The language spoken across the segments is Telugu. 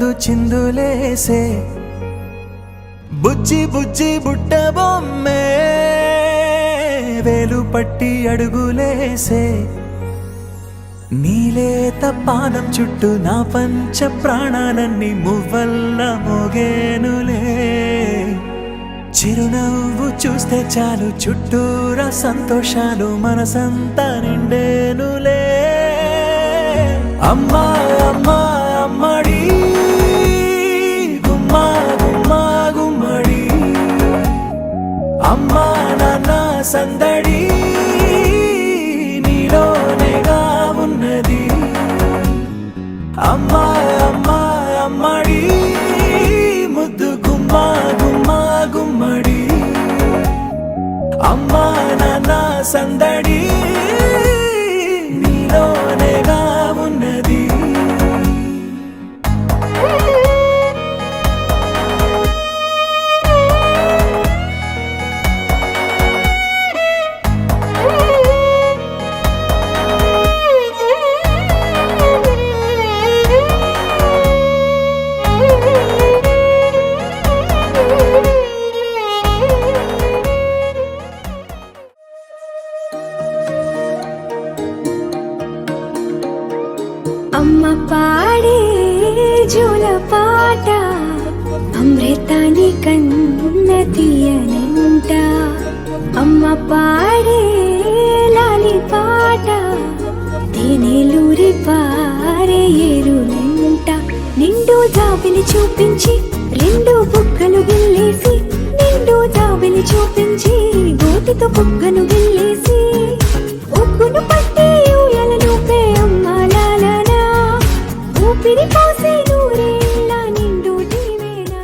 ముందు చిందులేసే బుజ్జి బుజ్జి బుట్ట బొమ్మే వేలు పట్టి అడుగులేసే నీలేత పానం చుట్టూ నా పంచ ప్రాణాలన్నీ మువ్వల్ల మోగేనులే చిరునవ్వు చూస్తే చాలు చుట్టూరా సంతోషాలు మనసంతా నిండేనులే అమ్మా అమ్మా అమ్మడి గుమ్మా గుమ్మా గుమ్మడి అమ్మా నాన్న సందడి నీలోనేగా ఉన్నది అమ్మా అమ్మా అమ్మడి ముద్దు గుమ్మా గుమ్మా గుమ్మడి అమ్మా నాన్న సందడి నీలోనేగా ఉన్నది అమ్మ పాడే జోల పాట అమృతాని కన్న తీయనంట అమ్మ పాడే లాలి పాట తేనెలూరి పారే ఏరులంట నిండు జాబిలి చూపించి రెండు బుగ్గలు గిల్లేసి నిండు జాబిలి చూపించి గోటితో బుగ్గను గిల్లేసి ఉగ్గును పట్టి ఊయలను పే అమ్మ లాలనా ఊపిరి పోసే నూరేళ్ళ నిండు దీవేనా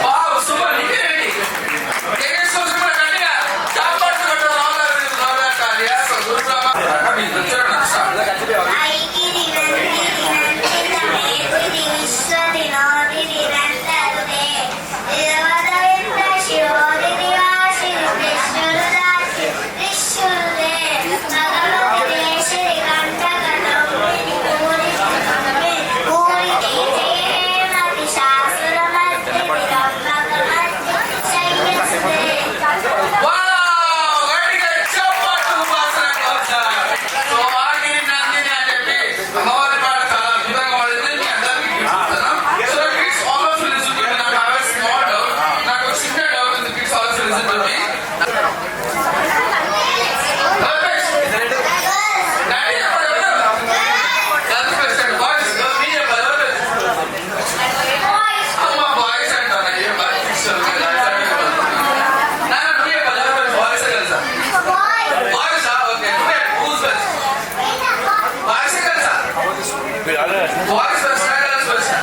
వావ్ సూపర్ నీకేంటి కేకేస్ కోసం గట్టిగా చాపట్ కొట్టడం రావాలి సో గురుబ్రహ్మ అవి వచ్చారు వావ్ గట్టిగా చాపట్ బాసన వచ్చారు సో ఆగిరి నందిని అని చెప్పి అమ్మవారి పాట చాలా అద్భుతంగా పాడింది మీ అందరికీ చూపిస్తాను so kids all of listen to me నాకు హ్యావ్ ఎ స్మాల్ డౌట్ నాకు ఒక చిన్న డౌట్ ఉంది kids all of listen to me daddy చెప్పండి బాయ్స్ మీ చెప్పండి అమ్మ బాయ్స్ అంటారు ఏ బాయ్స్ నాన్న నువ్వు చెప్పండి బాయ్స్ తెలుసా బాయ్స్ ఓకే నువ్వే కూల్స్ బెస్ట్ బాయ్స్ తెలుసా boys best girls best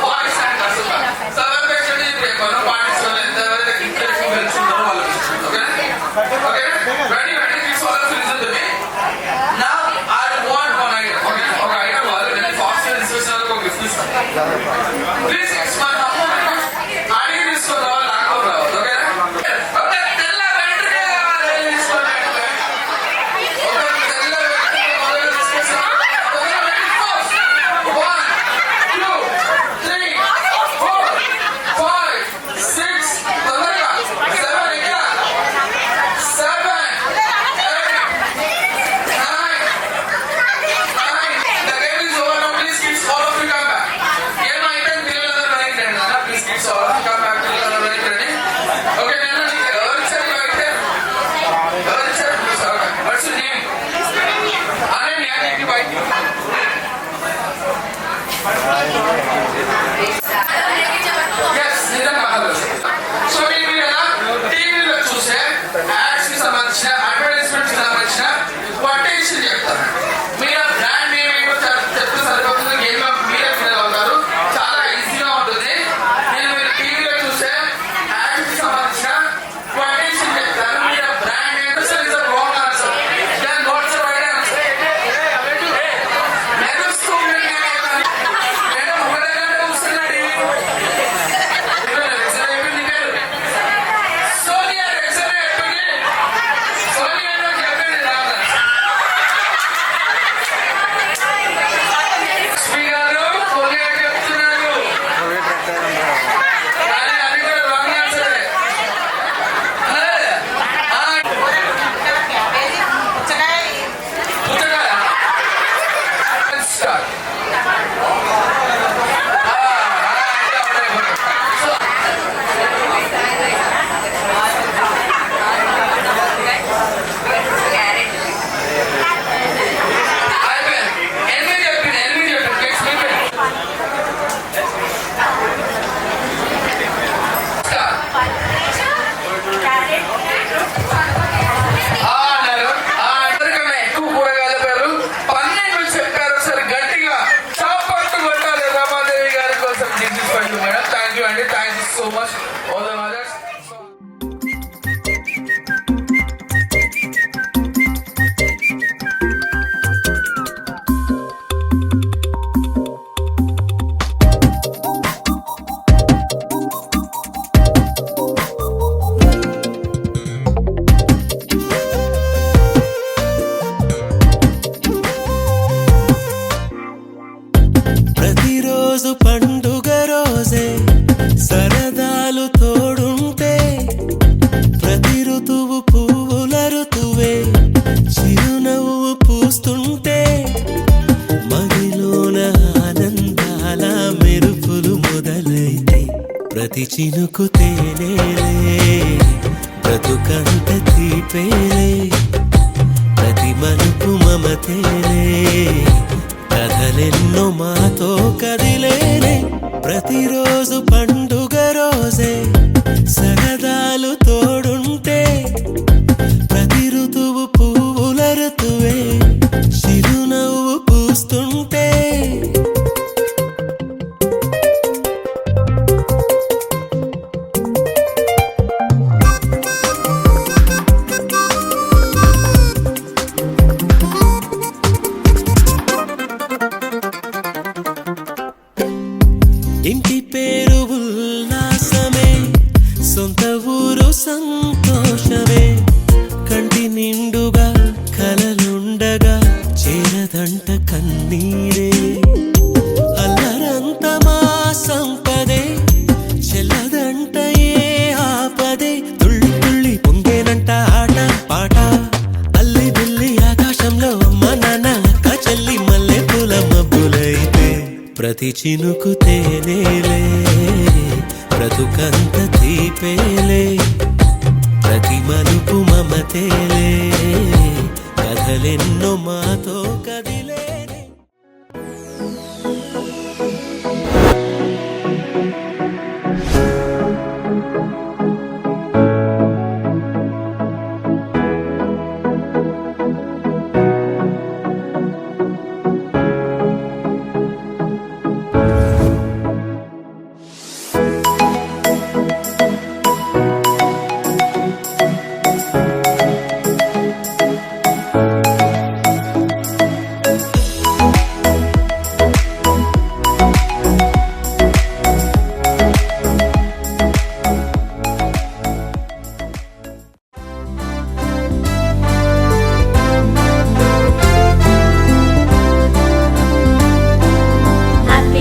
boys అంటారు సూపర్ సదర్ బెస్ట్ ఇప్పుడు కొన్న పార్టిసిపేట్ ఎంతవరకు ఇంట్రెస్ట్ వెళ్తుందో వాళ్ళు okay ready ready kids all of listen to me now I want one item okay ఒక ఐటమ్ వాళ్ళు ఫాస్ట్ ఇన్స్ట్రక్షన్స్ ఒక గిఫ్ట్ ఇస్తాను ప్లీజ్ ఎక్స్ప్లెయిన్ అడిగి తీసుకురావాలి నాకు రావాలి ఓకే ఓకే తెల్ల వెంట్రుక కావాలి తీసుకోండి ఒక తెల్ల వెంట్రుక మొదలు తీసుకొస్తాను ఓకే రెడీ ఫస్ట్ 1 2 3 4 5 6 తొందరగా 7 ఇక్కడ 7 The game is over now. Please, kids, all of you come back. Game item పిల్లలందరూ వెనక్కి రండి నాన్న. Please, kids, all of you come back. పిల్లలందరూ వెనక్కి రండి. Okay, నాన్న, నీకు ఎవరు ఇచ్చారు ఈ item? ఎవరు ఇచ్చారు? Please, okay. What's your name? Ananya, నీకు ఈ item. Yes, నిజంగా hello. So, మీరు ఇలా టీవీలో చూసే యాడ్స్ కి సంబంధించిన అడ్వర్టైజ్మెంట్స్ కి సంబంధించిన కొటేషన్ చెప్తారు మీరు బ్రాండ్ నేమ్ ఏంటో చెప్తే సరిపోతుంది గేమ్ లో మీరే ఫీల్ అవుతారు చాలా ఈజీగా ఉంటుంది నేను మీరు టీవీలో చూసే యాడ్స్ కి సంబంధించిన కొటేషన్ చెప్తాను మీరు brand name is the wrong answer then what's the right answer మెరుస్తూ నేను ఒకటే గంట చూస్తున్నా టీవీ సోనియా ఎక్సరే ఎట్టుని సోనియా చెప్పండి రాదా స్పీకరు సోనియా చెప్తున్నాడు కానీ అది కూడా రాంగ్ ఆన్సర్ పుచ్చకాయ స్టార్ట్ ఎక్కువ కూరగాయల పేర్లు 12 చెప్పారు సరే గట్టిగా చాపట్టు కొట్టాలి రమాదేవి గారి కోసం దిగ్గిపోయింది మేడం థ్యాంక్ యూ అండి thank you so much all the mothers ప్రతిరోజు పండుగ రోజే సరదాలు తోడుంటే ప్రతి ఋతువు పువ్వుల ఋతువే చిరునవ్వు పూస్తుంటే మదిలోన ఆనందాల మెరుపులు మొదలైతే ప్రతి చినుకు తేనేలే బ్రతుకంత తీపేలే ప్రతి మలుపు మమతేలే కథలెన్నో మాతో కదిలేనే ప్రతిరోజు పండుగ రోజే సరదాలు తోడుంటే ప్రతి ఋతువు పువ్వుల ఋతువే చిరునవ్వు తగ్గదంట కన్నీరే అల్లరంత మా సంపదే చెల్లదంట ఏ ఆపదే తుళ్ళి తుళ్ళి పొంగేనంట ఆట పాట అల్లి బిల్లి ఆకాశంలో అమ్మ నాన్న అక్క చెల్లి మల్లె పూల మబ్బులైతే ప్రతి చినుకు తేనేలే బ్రతుకంత తీపేలే ప్రతి మలుపు మమతేలే కథలెన్నో మాతో కదిలే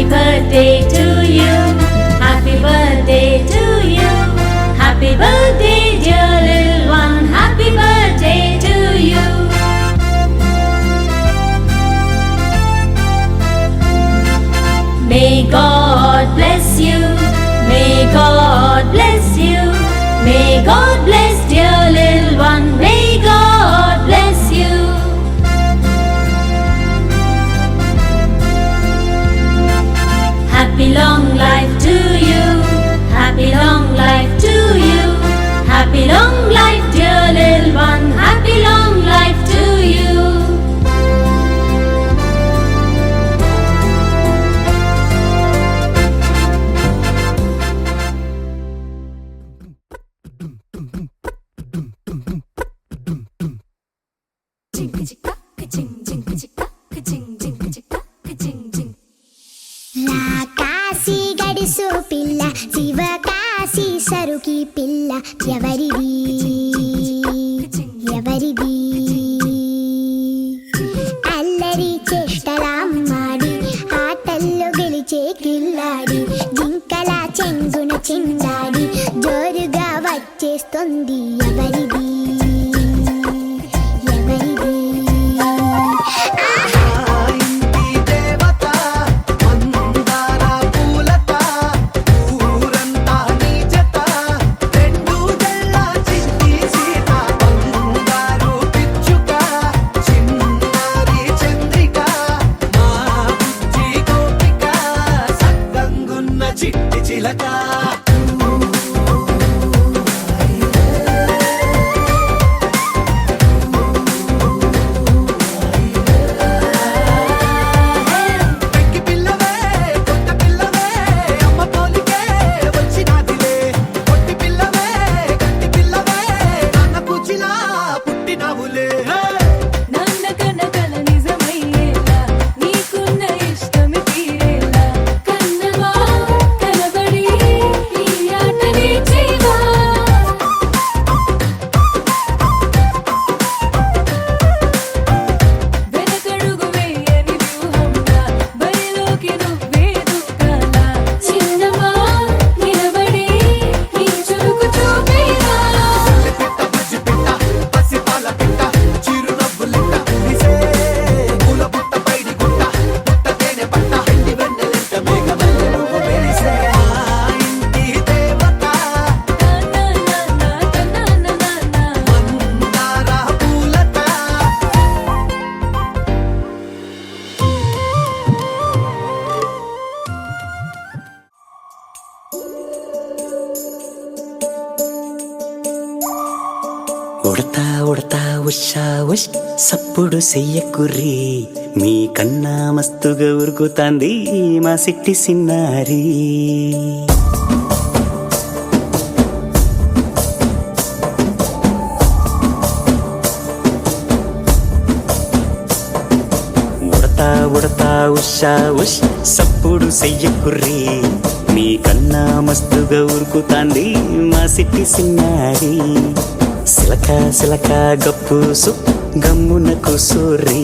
Birthday to you, happy birthday to you, happy birthday dear little one, happy birthday to you. May God bless you, may God bless you, may God bless dear little one, may God bless you. Happy long life to you, happy long life to you, happy long life dear little one, happy long life to you. Kashi గడిసు పిల్ల శివ కాశీ సరుకి పిల్ల ఎవరిది ఎవరిది అల్లరి చేష్టలామ్మాడి ఆటల్లో గెలిచే కిల్లాడి జింకల చెంగున చిందాడి జోరుగా వచ్చేస్తుంది ఎవరిది ఎవరిది ఉడతా ఉడతా ఉషా ఉష్ సప్పుడు చెయ్యకుర్రి మీ కన్నా మస్తుగా ఉరుకుతాంది మా సిట్టి సిన్నారి ఉడతా ఉడతా ఉషా ఉష్ సప్పుడు చెయ్యకుర్రి మీ కన్నా మస్తుగా ఉరుకుతాంది మా సిట్టి సిన్నారి సిలక సిలక గప్పు సు గమ్మున కూసోర్రి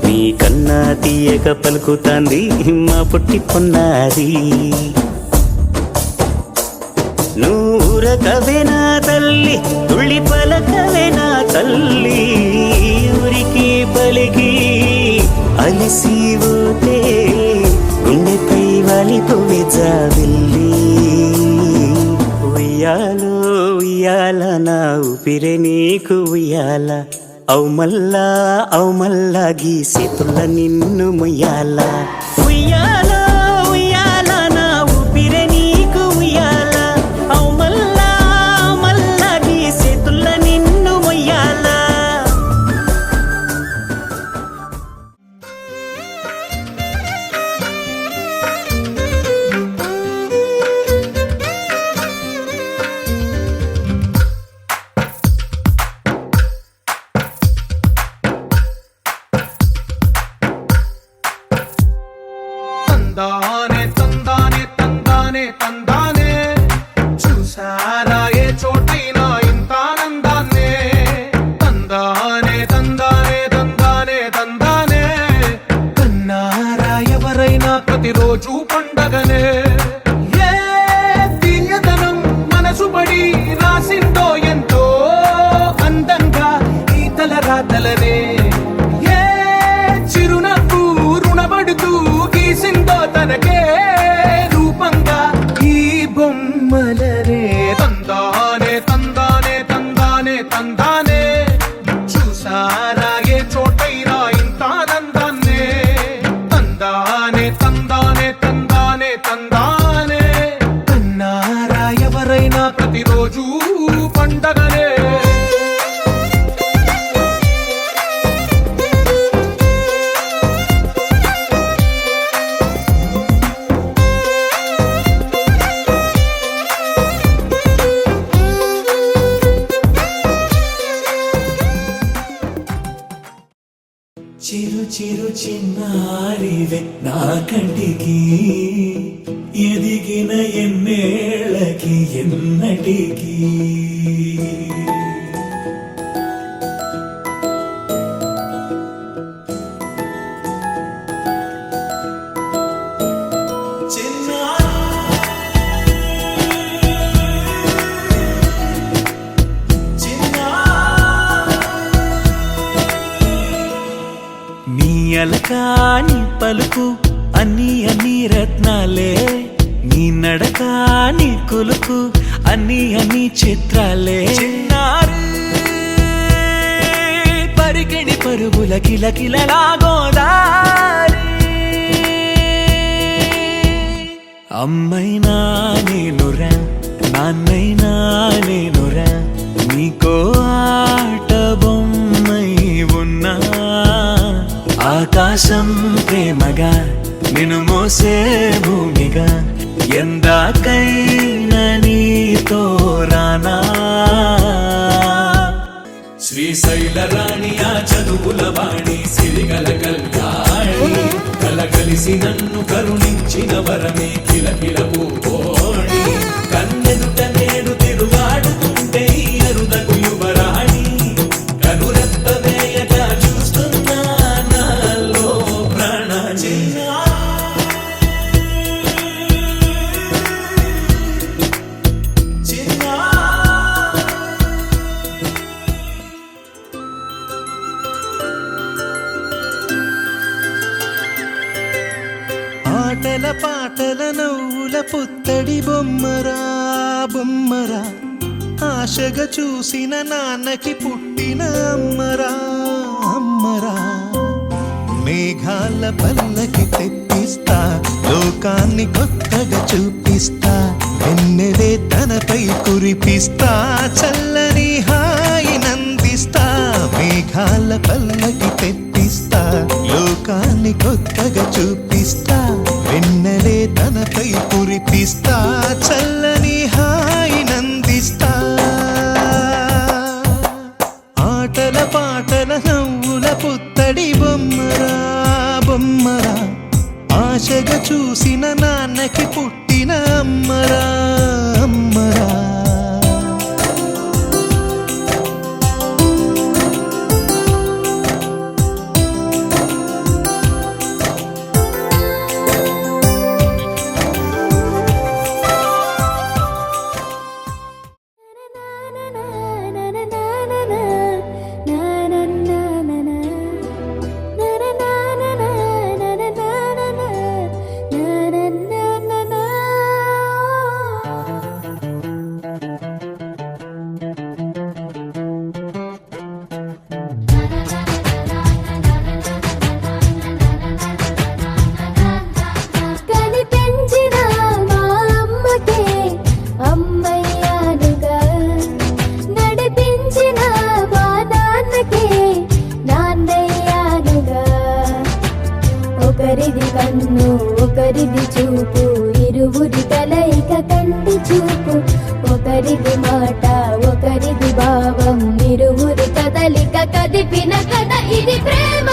మీ నీ కన్నా తీయక పలుకుతాంది మా పుట్టి పొన్నారి. నూరకవేనా తల్లి తుళ్ళి పలకవేనా తల్లి, ఊరికి పలికి అలిసిపోతే గుండెపై వాలిపోవే జాబిల్లి. ఉయ్యాలో ఉయ్యాల నా ఊపిరే నీకు ఉయ్యాల, అవు మల్లా గీసేతుల్ల నిన్ను ముయ్యాల. ఉయ్యాల ఉయ్యాల నా ఊపిరే నీకు ఉయ్యాల, అవు మల్లా గీసేతుల్ల నిన్ను ముయ్యాల. తందానే తందానే తందానే తందానే, చూసారా ఏ చోటైనా ఇంత ఆనందాన్నే. తందానే తందానే తందానే తందానే, కన్నారా ఎవరైనా ప్రతిరోజు పండగనే. ఏ తీయదనం మనసు పడి రాసిందో ఎంతో అందంగా ఈ తల రాతలనే. ఏ చిరునవ్వు రుణపడుతూ గీసిందో తనకే రూపంగా ఈ బొమ్మలనే. తందానే తందానే తందానే తందానే, చూసారా ఏ చోటైనా ఇంత ఆనందాన్నే. తందానే తందానే తందానే తందానే, కన్నారా ఎవరైనా ప్రతిరోజు పండగనే. చిరు చిరు చిన్నారివే నా కంటికి, ఎదిగిన ఎన్నేళ్ళకి ఎన్నటికి. అలకాని పలుకు అన్ని రత్నాలే, నీ నడకాని కులుకు అన్ని చిత్రాలే. పరికిణి పరుగుల కిలకిలలాగోదారి, అమ్మైనా నేనురా నాన్నైనా నేనురా, నీకో ఆట బొమ్మై ఉన్నా. ఆకాశం ప్రేమగా నిన్ను మోసే భూమిగా, ఎందాకైనా నీతో రానా. శ్రీశైల రాణి ఆ చదువుల వాణి, సిరిగల కళ్యాణి, కలగలిసి నన్ను కరుణించిన వరమే కిలకిల పూకోణి. కన్నెదుట నేడు తిరుగాడుతుంటే అరుదకు యువరాణి, కనురెప్ప వేయగా చూస్తున్నా నాలో ప్రాణ. ఆటల పాటల నవ్వుల పుత్తడి బొమ్మరా బొమ్మరా, ఆశగా చూసిన నాన్నకి పుట్టిన అమ్మరా అమ్మరా. మేఘాల పల్లకి తెప్పిస్తా, లోకాన్ని కొత్తగా చూపిస్తా, వెన్నెలే తనపై కురిపిస్తా, చల్లని హాయి నందిస్తా. మేఘాల పల్లకి తెప్పిస్తా, లోకాన్ని కొత్తగా చూపిస్తా, వెన్నెలే తనపై కురిపిస్తా, చల్లని హాయి నందిస్తా. ఆటల పాటల నవ్వుల పుత్తడి బొమ్మరా బొమ్మరా, ఆశగా చూసిన నాన్నకి పుట్టిన అమ్మరా అమ్మరా. ఒకరిది కన్ను ఒకరిది చూపు ఇరువురి కలయిక కంటి చూపు ఒకరిది మాట ఒకరిది భావం ఇరువురి కదలిక కదిపిన కథ ఇది ప్రేమ